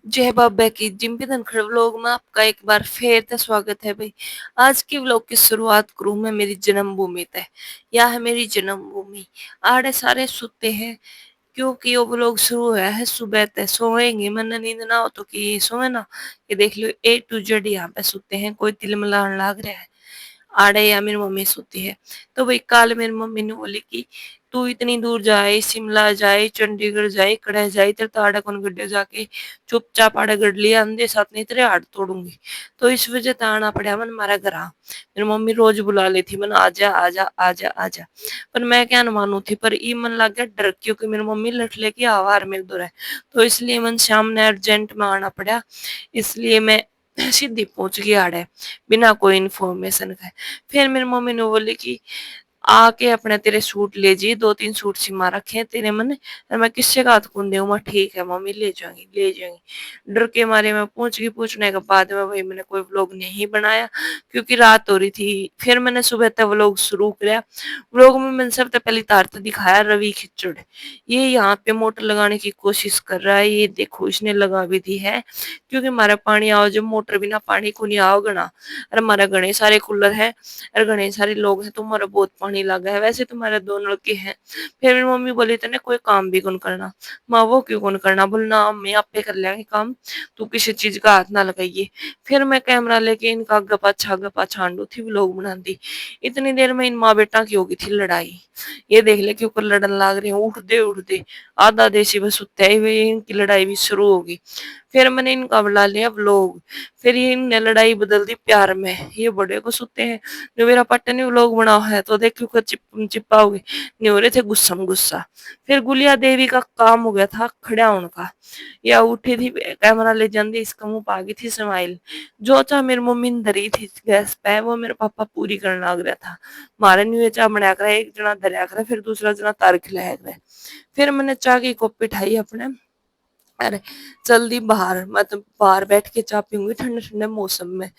जय बाबा की gympie Dhankhar vlog में आपका एक बार फिर से स्वागत है भाई। आज की व्लॉग की शुरुआत करूं मैं मेरी जन्मभूमि से। यह है मेरी जन्मभूमि। आड़े सारे सोते हैं क्योंकि वो व्लॉग शुरू हुआ है सुबह तक सोएंगे, मन नींद ना हो तो कि सोए ना। ये देख लो ए टू जेड यहाँ पे सोते हैं, कोई तिलमिलान लाग रहा है। आड़े या मेरी मम्मी सोती है। तो भाई कल मेरी मम्मी ने बोली कि तू इतनी दूर जाए, शिमला जाए, चंडीगढ़ जाए, कड़े जाए, तेरे तो आड़े कौन गड्ढे जाके चुपचाप आड़े गढ़ लिया, अंधे साथ नहीं तेरे हाथ तोड़ूंगी। तो इस वजह से आना पड़ा मन मारा घर आ। मेरी मम्मी रोज बुला लेती मन आजा आजा आजा आजा। पर मैं क्या न मानू थी, पर ई मन लग गया डर, क्योंकि मेरी मम्मी लठ लेके आवार मेरे दो है। तो इसलिए मन शाम ने अर्जेंट में आना पड़ा। इसलिए मैं सीधी पहुंच गई आड़े बिना कोई इन्फॉर्मेशन का। फिर मेरी मम्मी ने बोली कि आके अपने तेरे सूट ले जी, दो तीन सूट सिमा रखे हैं तेरे मन। और मैं किससे का हाथ कौन दूं? मैं ठीक है मम्मी, ले जाऊंगी ले जाऊंगी। डर के मारे मैं पहुंच गई। पूछने के बाद में भाई मैंने कोई व्लॉग नहीं बनाया क्योंकि रात हो रही थी। फिर मैंने सुबह तक व्लॉग शुरू किया। व्लॉग में मैंने सबसे पहले तारता दिखाया रवि खिचड़। ये यहाँ पे मोटर लगाने की कोशिश कर रहा है, ये देखो इसने लगा भी दी है। क्योंकि हमारा पानी आओ, जब मोटर बिना पानी को नहीं आओगे ना। और हमारा घने सारे कूलर है और घने सारे लोग हैं, तुम्हारा बहुत पानी लगा है। वैसे तुम्हारे दो लड़के हैं। फिर मेरी मम्मी बोली तेने कोई काम भी कौन करना। माँ वो क्यों कौन करना? बोलना मैं आपे कर लेंगे काम, तू किसी चीज का हाथ ना लगाइए। फिर मैं कैमरा लेके इनका गपा गपा छांडू थी, व्लॉग बना दी। इतनी देर में इन माँ बेटा की होगी थी लड़ाई। ये देख ले क्यों कर लड़न लाग रहे हैं, उठ दे। आधा देसी बस उत्ते हुए इनकी लड़ाई भी शुरू होगी। फिर मैंने इनका बुला लिया व्लॉग। फिर ये इनने लड़ाई बदल दी प्यार में। ये बड़े को सुते हैं, जो मेरा पट्टे ने व्लॉग बना है तो देखो को चिपकाओगे। नहीं हो रहे थे गुस्सा में गुस्सा। फिर गुलिया देवी का काम हो गया था खड़ा उनका। या उठी थी, कैमरा ले जाती, इसका मुंह पा गई थी स्माइल। जो चाह मेरी मम्मी ने धरी थी गैस पे, वो मेरे पापा पूरी करने लग रहा था। मारे नहीं चाह बनाया करा, एक जना धरया करा, फिर दूसरा जना तार खिलाया करा। फिर मैंने चाह की कॉपी उठाई अपने। अरे जल्दी बाहर, मतलब बाहर बैठ के चाय पीऊंगी ठंडे ठंडे मौसम में।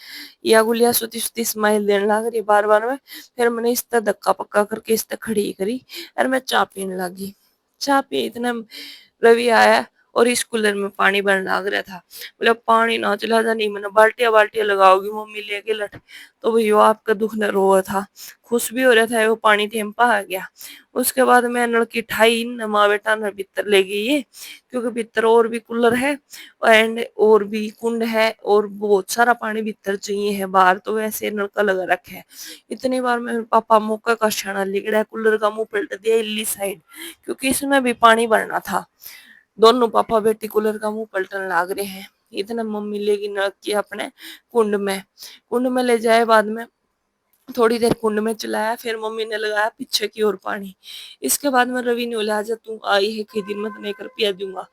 या गुलिया सुती सुती स्माइल देने लग रही बार बार में। फिर मैंने इस तरह धक्का पक्का करके इस तरह खड़ी करी और मैं चाय पीने लगी। चाय पी इतना रवि आया और इस कूलर में पानी भरने लग रहा था। बोले पानी ना चला जा, नहीं मैंने बाल्टिया बाल्टिया लगाओगी मम्मी लेके लट। तो भैया आपका दुख न रो रहा था, खुश भी हो रहा था, वो पानी टेम्पा आ गया। उसके बाद मैं नलकी ठाई न माँ बेटा न भीतर ले गई है। क्योंकि भीतर और भी कूलर है एंड और भी कुंड है और बहुत सारा पानी भीतर चाहिए है, बाहर तो वैसे नलका लगा रखा है। इतनी बार में पापा मौका का क्षण लिगड़ा, कूलर का मुंह पलट दिया इल्ली साइड, क्योंकि इसमें भी पानी भरना था। दोनों पापा बेटी कूलर का मुंह पलटने लाग रहे हैं। इतना मम्मी लेगी नलक की अपने कुंड में ले जाए। बाद में थोड़ी देर कुंड में चलाया, फिर मम्मी ने लगाया पीछे की ओर पानी। इसके बाद में रवि ने बोला आजा तू आई है कि दिन में तुम्हें एक रुपया दूंगा।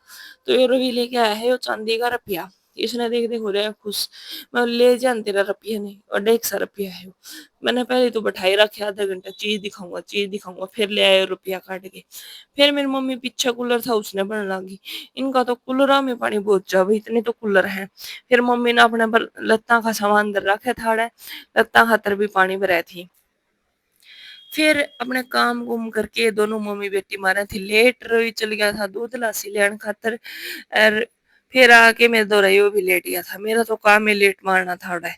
तो ये रवि लेके आया है वो चांदी का रुपया। इसने देख देख हो रहा है खुश। मैं ले जान तेरा रुपया नहीं और 150 रुपया है वो। मैंने पहले तो बैठाई रखे आधा घंटा, चीज दिखाऊंगा, फिर ले आए रुपया काट के। फिर मेरी मम्मी पीछे कूलर था उसने बनने लगी। इनका तो कूलर में पानी बहुत जा भाई, इतने तो कूलर है। फिर मम्मी ने अपने लत्ता का सामान अंदर रखा था, लत्ता खातर भी पानी भराई थी। फिर अपने काम गुम करके दोनों मम्मी बेटी मारे थी लेट, रवि चल गया था दूध लासी लेने खातर। और फिर आके मैं दो रही वो भी लेट गया था, मेरा तो काम है लेट मारना था उड़ा।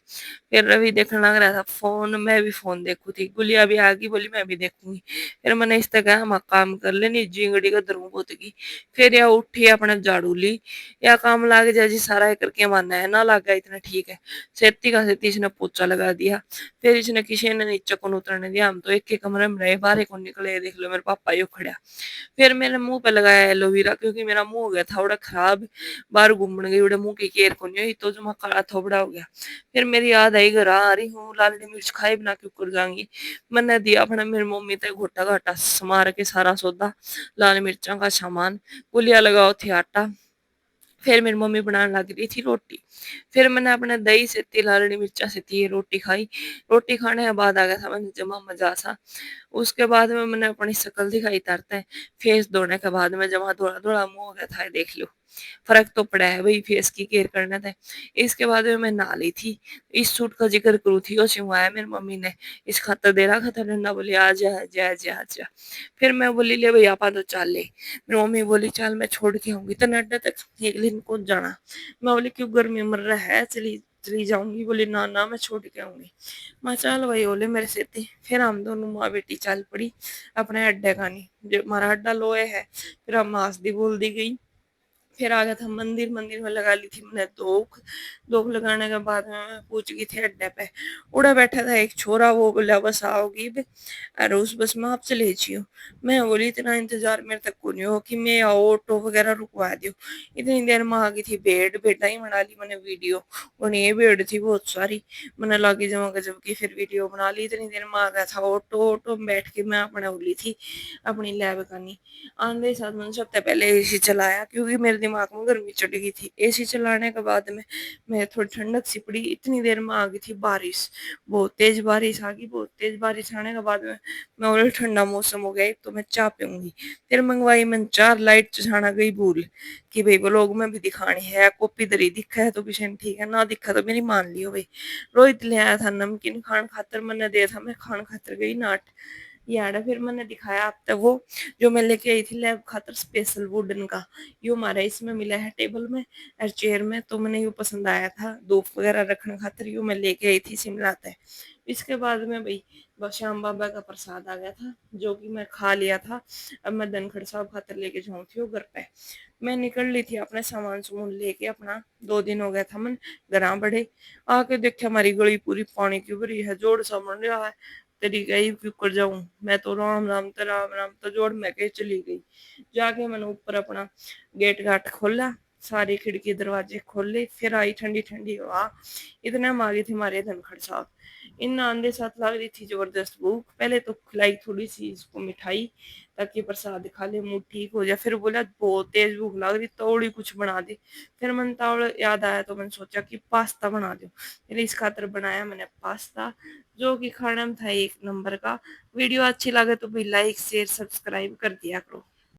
फिर रवि देखने लग रहा था फोन, मैं भी फोन देखू थी। गुलिया भी आ गई, बोली मैं भी देखूंगी। फिर मैंने इस तरह हम काम कर लेनी जिंगड़ी का धरू पोतगी। फिर या उठी अपने झाड़ू ली, या काम लाग जाए जी सारा ये करके मानना है ना लागा इतना ठीक है। सेती का सेती इसने पोचा लगा दिया। फिर इसने किसी ने नीचे को उतरने दिया, हम तो एक के कमरे में रहे, बाहर को निकले, देख लो मेरे पापा यू खड़ा। फिर मैंने मुंह पे लगाया एलोवेरा, क्योंकि मेरा मुंह हो गया था बड़ा खराब। बाहर घूमने गई बड़े मुंह की केयर को नहीं हुई तो जो काला थोबड़ा हो गया। फिर मेरी याद आई घर आ रही हूँ, लाल मिर्च खाए बिना क्यों कर जाऊंगी। मैंने दिया अपने मेरी मम्मी ते घोटा घाटा समार के सारा सौदा, लाल मिर्चा का सामान। पुलिया लगाओ थी आटा। फिर मेरी मम्मी बनाने लग रही थी रोटी। फिर मैंने अपने दही से लालड़ी मिर्चा से थी रोटी खाई। रोटी खाने के बाद आ गया था मैंने जमा मजा सा। उसके बाद में मैंने अपनी शक्ल दिखाई तरते फेस धोने के बाद में जमा धोड़ा धोड़ा मुंह हो गया था, देख लो। फ़र्क तो पड़ा है भई, फेस की केयर करना था। इसके बाद में मैं नहा ली थी। इस सूट का ज़िक्र करूँ थी, ओ सिलवाया मेरी मम्मी ने, इस खातर दे रखा था डंडा, बोली आजा, आजा, आजा, आजा। फिर मैं बोली ले भई आपा तो चल ले। मेरी मम्मी बोली चल मैं छोड़ के आऊँगी तन्ने अड्डे तक, एक दिन कौन जाना। मैं बोली क्यों गर्मी मर रहा है, चली चली जाऊँगी। बोली ना, ना मैं छोड़ के आऊँगी। मैं चल भाई ओले मेरे सिर ते। फिर हम दोनों माँ बेटी चल पड़ी अपने अड्डे कानी, जो हमारा अड्डा लोहे है। फिर हम हँसदी बोलदी गई। फिर आ गया था मंदिर, मंदिर में लगा ली थी मैंने धूप। धूप लगाने के बाद में मैं पहुंच गई थी अड्डे पे। उड़ा बैठा था एक छोरा, वो बोला बस आओगी बे, और उस बस में आप चले जियो। मैं बोली इतना इंतजार मेरे तक को नहीं हो कि मैं ऑटो वगैरह रुकवा दियो। इतनी देर में आ गई थी भेड़, भेड़ा ही बना ली मैंने वीडियो। और ये भेड़ थी बहुत सारी, मैंने लागी जमा गजब की फिर वीडियो बना ली। इतनी देर में आ गया था ऑटो। ऑटो में बैठ के मैं अपने उली थी अपनी लैब करनी। आंधे साथ मैंने सबसे पहले एसी चलाया, क्योंकि मेरे दिमाग में गर्मी चढ़ गई थी। एसी चलाने के बाद में मैं थोड़ी ठंडक सी पड़ी। इतनी देर में आ गई थी बारिश, बहुत तेज बारिश आ गई। बहुत तेज बारिश आने के बाद में मैं बोली ठंडा मौसम हो गया, एक तो मैं चाय पीऊंगी। फिर मंगवाई मैंने चार लाइट चढ़ाना गई भूल कि भाई ब्लॉग में भी दिखानी है। कॉपी दरी दिखा है तो पिछन ठीक है, ना दिखा तो मेरी मान लियो भाई। रोहित ले आया था नमकीन खान खातर, मैंने दिया था, मैं खान खातर गई नाट यार। फिर मैंने दिखाया अब तक वो जो मैं लेके आई थी लैब खातर स्पेशल वुडन का, यो हमारा इसमें मिला है टेबल में और चेयर में। तो मैंने यो पसंद आया था धूप वगैरह रखने खातर, यो मैं लेके आई थी शिमला से। इसके बाद में भाई बस श्याम बाबा का प्रसाद आ गया था, जो कि मैं खा लिया था। अब मैं धनखड़ साहब खातर लेके जाऊँ थी वो घर पे। मैं निकल ली थी अपने सामान सुमून लेके अपना। 2 दिन हो गया था मन घर बड़े। आके देखा हमारी गली पूरी पानी की भरी है, जोड़ सा बन रहा है। तेरी गई क्यों कर जाऊं मैं, तो राम राम तो राम राम तो जोड़ मैं के चली गई। जाके मैंने ऊपर अपना गेट घाट खोला, सारी खिड़की दरवाजे खोले। फिर आई ठंडी ठंडी हवा। इतने में आ गई थी हमारे धनखड़ साहब। इन आंधे साथ लग रही थी जबरदस्त भूख। पहले तो खिलाई थोड़ी सी इसको मिठाई, ताकि प्रसाद खा ले मुंह ठीक हो जाए। फिर बोला बहुत तेज भूख लग रही, तौड़ी कुछ बना दे। फिर मन तौड़ याद आया तो मैंने सोचा कि पास्ता बना दो। फिर इस खातर बनाया मैंने पास्ता, जो कि खाने में था एक नंबर का। वीडियो अच्छी लगे तो भी लाइक शेयर सब्सक्राइब कर दिया करो।